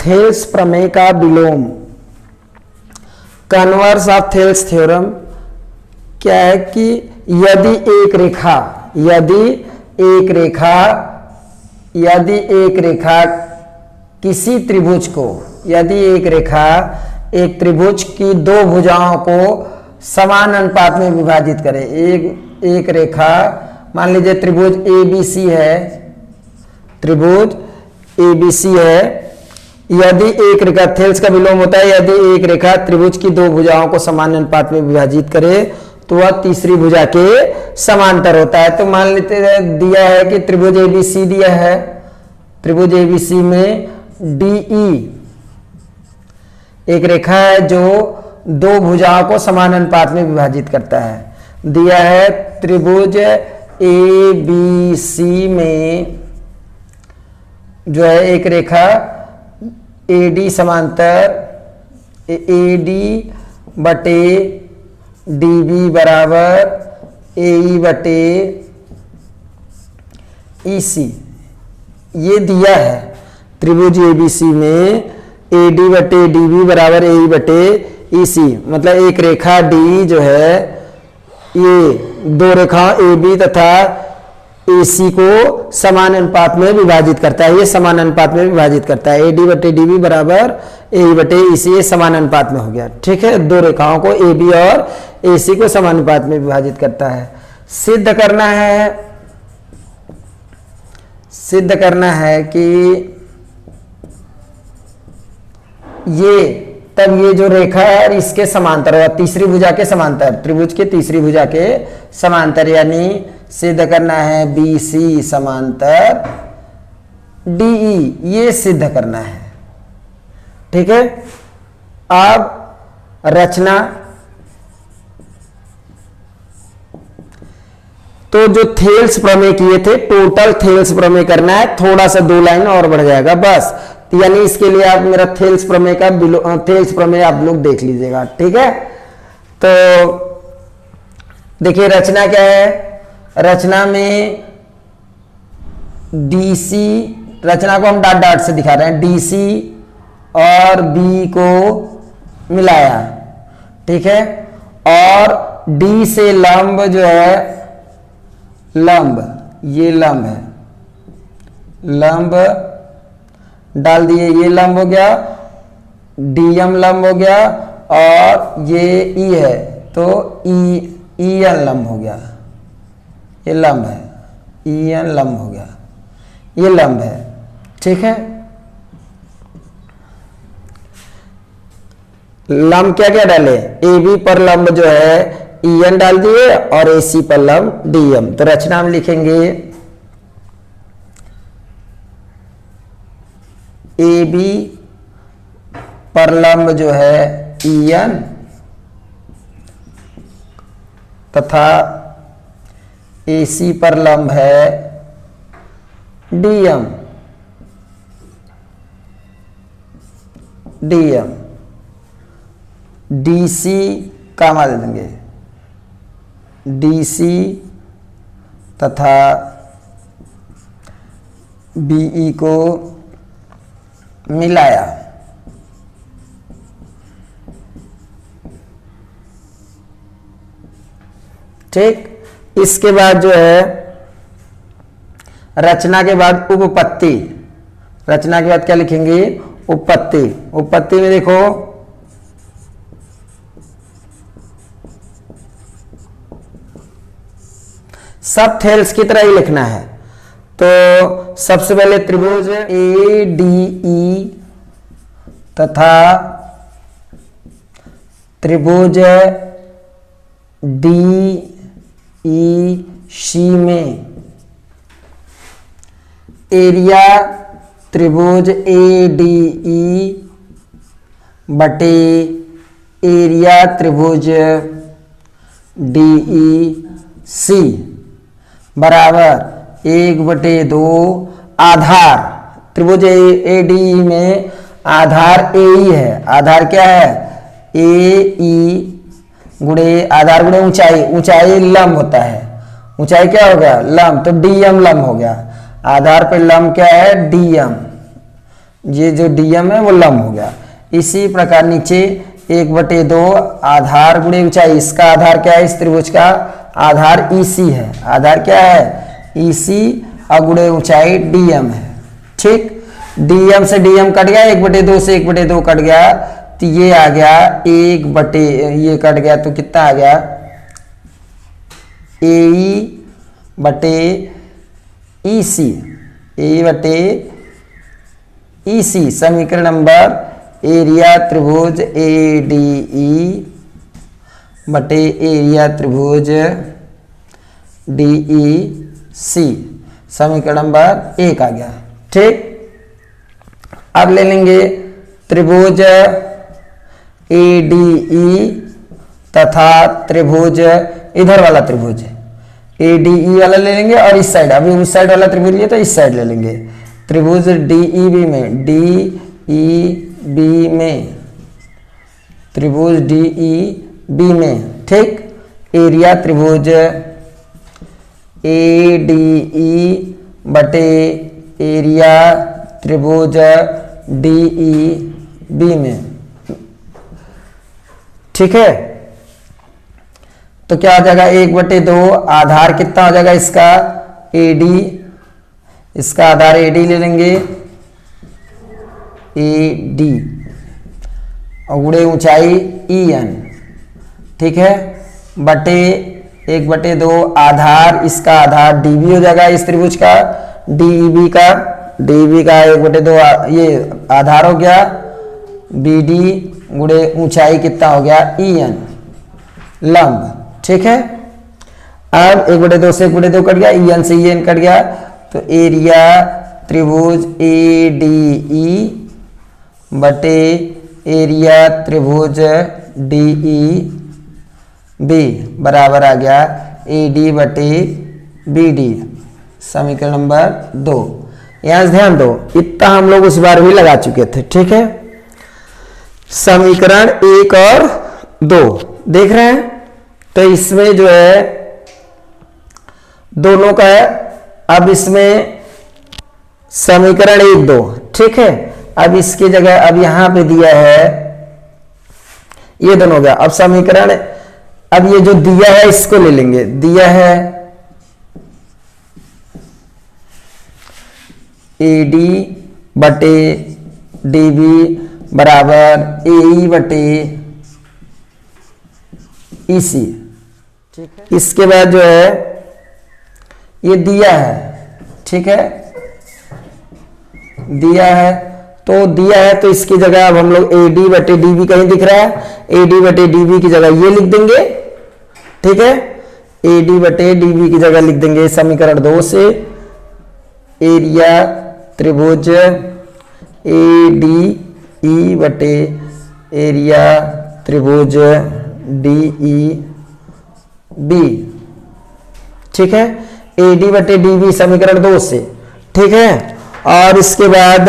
Thales प्रमेय का विलोम, converse of Thales theorem क्या है कि यदि एक रेखा किसी त्रिभुज को, यदि एक त्रिभुज की दो भुजाओं को समान अनुपात में विभाजित करे, एक रेखा मान लीजिए त्रिभुज ABC है, त्रिभुज ABC है, यदि एक रेखा, थेल्स का विलोम होता है यदि एक रेखा त्रिभुज की दो भुजाओं को समान अनुपात में विभाजित करे तो वह तीसरी भुजा के समांतर होता है। तो मान लेते दिया है कि त्रिभुज ABC दिया है, त्रिभुज ABC में DE एक रेखा है जो दो भुजाओं को समान अनुपात में विभाजित करता है। दिया है त्रिभुज ABC में जो है एक रेखा AD समांतर AD बटे DB बराबर AE बटे EC, ये दिया है त्रिभुज ABC में AD बटे DB बराबर AE बटे EC। मतलब एक रेखा D जो है ये दो रेखाओं AB तथा AC को समान अनुपात में विभाजित करता है, ये समान अनुपात में विभाजित करता है। AD बटे DB बराबर AE बटे EC, ये समान अनुपात में हो गया। ठीक है, दो रेखाओं को AB और AC को समान अनुपात में विभाजित करता है। सिद्ध करना है कि ये जो रेखा है इसके समांतर है, तीसरी भुजा के समांतर, त्रिभुज के तीसरी भुजा के समांतर, यानी सिद्ध करना है BC समांतर DE, ये सिद्ध करना है। ठीक है, अब रचना, तो जो थेल्स प्रमेय किए थे टोटल थेल्स प्रमेय करना है, थोड़ा सा 2 लाइन और बढ़ जाएगा बस। यानी इसके लिए आप मेरा थेल्स प्रमेय आप लोग देख लीजिएगा। ठीक है, तो देखिए रचना क्या है, रचना में DC, रचना को हम डॉट डॉट से दिखा रहे हैं, DC और B को मिलाया। ठीक है, और D से लंब जो है, लंब, ये लंब है, लंब डाल दिए, ये लंब हो गया, DM लंब हो गया, और ये E है तो EN लंब हो गया, ये लंब है, EN लंब हो गया, ये लंब है। ठीक है, लंब क्या क्या डाले, AB पर लंब जो है EN डाल दिए और AC पर लंब DM। तो रचना में लिखेंगे AB पर लंब जो है EN तथा AC पर लंब है DM, DC का मान देंगे, DC तथा BE को मिलाया। ठीक, इसके बाद जो है रचना के बाद उपपत्ति, रचना के बाद क्या लिखेंगे, उपपत्ति। उपपत्ति में देखो सब थेल्स की तरह ही लिखना है। तो सबसे पहले त्रिभुज ADE तथा त्रिभुज DEC में एरिया त्रिभुज ADE बटे एरिया त्रिभुज DEC बराबर 1/2 आधार, त्रिभुज ADE में आधार AE है, आधार क्या है AE गुणे आधार गुणे ऊंचाई, ऊंचाई लंब होता है, ऊंचाई क्या होगा लंब, तो DM लंब हो गया, आधार पे लंब क्या है DM, ये जो डीएम है वो लंब हो गया। इसी प्रकार नीचे 1/2 आधार गुणे ऊंचाई, इसका आधार क्या है, इस त्रिभुज का आधार ईसी है, आधार क्या है ईसी और गुणे ऊंचाई डीएम है। ठीक, डीएम से डीएम कट गया, 1/2 से 1/2 कट गया, तो ये आ गया ये कट गया तो कितना आ गया ए बटे ईसी, ए बटे ईसी। समीकरण नंबर एरिया त्रिभुज ADE बटे एरिया त्रिभुज DEC, समीकरण नंबर 1 आ गया। ठीक, अब ले लेंगे त्रिभुज ADE तथा त्रिभुज, इधर वाला त्रिभुज ADE वाला ले लेंगे और इस साइड, अभी उस साइड वाला त्रिभुज लिए तो इस साइड ले लेंगे। त्रिभुज DEB में, DEB में, त्रिभुज DEB में। ठीक, एरिया त्रिभुज ADE बटे एरिया त्रिभुज DEB में। ठीक है, तो क्या हो जाएगा 1/2, आधार कितना हो जाएगा इसका AD, इसका आधार AD ले लेंगे AD और गुणे ऊंचाई EN। ठीक है, बटे 1/2 आधार, इसका आधार DB हो जाएगा इस त्रिभुज का, DEB का 1/2 ये आधार हो गया, BD गुणे ऊंचाई कितना हो गया EN लंब। ठीक है, अब 1/2 से 1/2 कट गया, EN से EN कट गया, तो एरिया त्रिभुज ADE बटे एरिया त्रिभुज DEB बराबर आ गया AD बटे BD, समीकरण नंबर 2। यहां से ध्यान दो, इतना हम लोग उस बार भी लगा चुके थे। ठीक है, समीकरण 1 और 2 देख रहे हैं, तो इसमें जो है दोनों का है। अब इसमें समीकरण 1 2, ठीक है, अब इसकी जगह अब यहां पे दिया है, ये दोनों हो गया। अब समीकरण, अब ये जो दिया है इसको ले लेंगे, दिया है AD बटे DB बराबर AE बटे EC। ठीक है, इसके बाद जो है ये दिया है, ठीक है, दिया है, तो दिया है तो इसकी जगह अब हम लोग AD बटे DB कहीं दिख रहा है, AD बटे DB की जगह ये लिख देंगे। ठीक है, AD बटे DB की जगह लिख देंगे समीकरण 2 से एरिया त्रिभुज ADE बटे एरिया त्रिभुज DEB। ठीक है, AD बटे DB समीकरण 2 से। ठीक है, और इसके बाद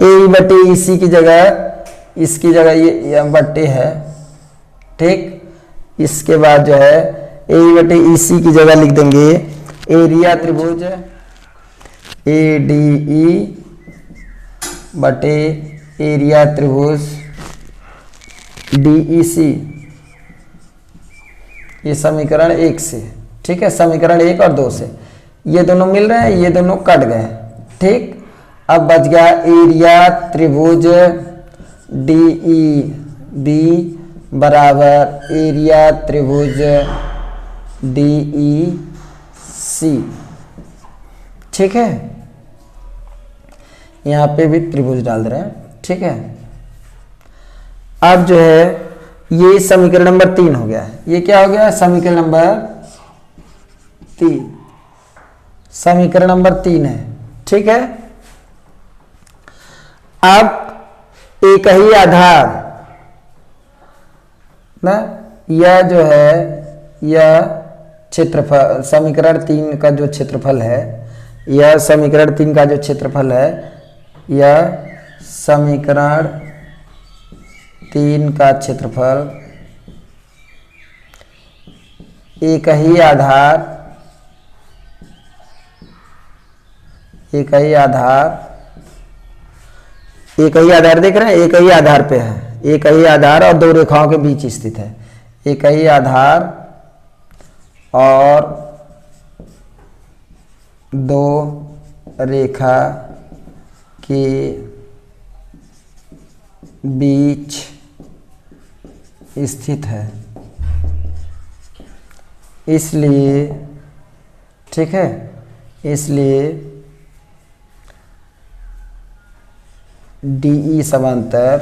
AE बटे EC की जगह, इसकी जगह ये बटे है। ठीक, इसके बाद जो है AE बटे EC की जगह लिख देंगे एरिया त्रिभुज ADE बटे एरिया त्रिभुज DEC, ये समीकरण 1 से। ठीक है, समीकरण 1 और 2 से ये दोनों मिल रहे हैं, ये दोनों कट गए। ठीक, अब बच गया एरिया त्रिभुज DEB बराबर एरिया त्रिभुज DEC। ठीक है, यहां पे भी त्रिभुज डाल रहे हैं। ठीक है, अब जो है ये समीकरण नंबर 3 हो गया है। ये क्या हो गया, समीकरण नंबर 3, समीकरण नंबर 3 है। ठीक है, अब एक ही आधार ना, यह जो है यह क्षेत्रफल, समीकरण 3 का जो क्षेत्रफल है, यह समीकरण 3 का जो क्षेत्रफल है, यह समीकरण 3 का क्षेत्रफल एक ही आधार, एक ही आधार एक ही आधार देख रहे हैं, एक ही आधार पे है, एक ही आधार और दो रेखाओं के बीच स्थित है। एक ही आधार और दो रेखा के बीच स्थित है, इसलिए ठीक है, इसलिए DE समांतर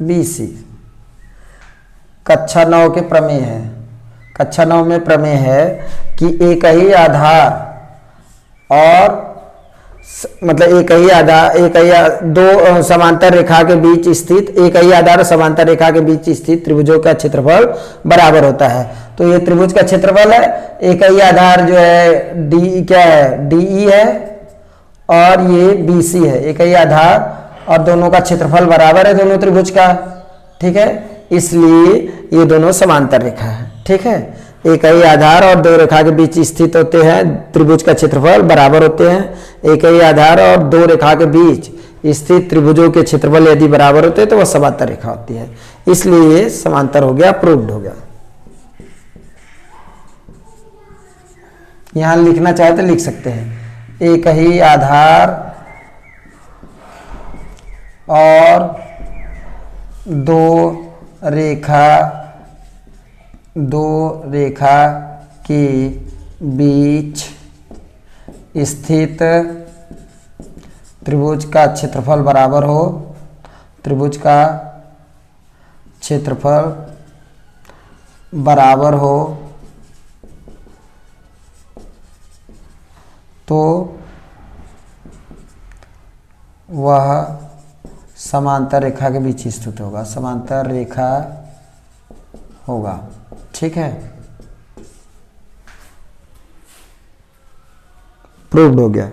BC। कक्षा 9 के प्रमेय है, कक्षा 9 में प्रमेय है कि एक ही आधार और मतलब एक ही आधार, दो समांतर रेखा के बीच स्थित, एक ही आधार और समांतर रेखा के बीच स्थित त्रिभुजों का क्षेत्रफल बराबर होता है। तो ये त्रिभुज का क्षेत्रफल है, एक ही आधार जो है डी क्या है, DE है और ये BC है, एक ही आधार और दोनों का क्षेत्रफल बराबर है दोनों त्रिभुज का, ठीक है, इसलिए ये दोनों समांतर रेखा है, ठीक है। एक ही आधार और दो रेखा के बीच स्थित होते हैं, त्रिभुज का क्षेत्रफल बराबर होते हैं। एक ही आधार और दो रेखा के बीच स्थित त्रिभुजों के क्षेत्रफल यदि बराबर होते हैं तो वह समांतर रेखा होती है, इसलिए ये समांतर हो गया, प्रूव्ड हो गया। यहां लिखना चाहे तो लिख सकते हैं, एक ही आधार और दो रेखा के बीच स्थित त्रिभुज का क्षेत्रफल बराबर हो, त्रिभुज का क्षेत्रफल बराबर हो तो वह समांतर रेखा के बीच स्थित होगा, समांतर रेखा होगा, ठीक है, प्रूव्ड हो गया।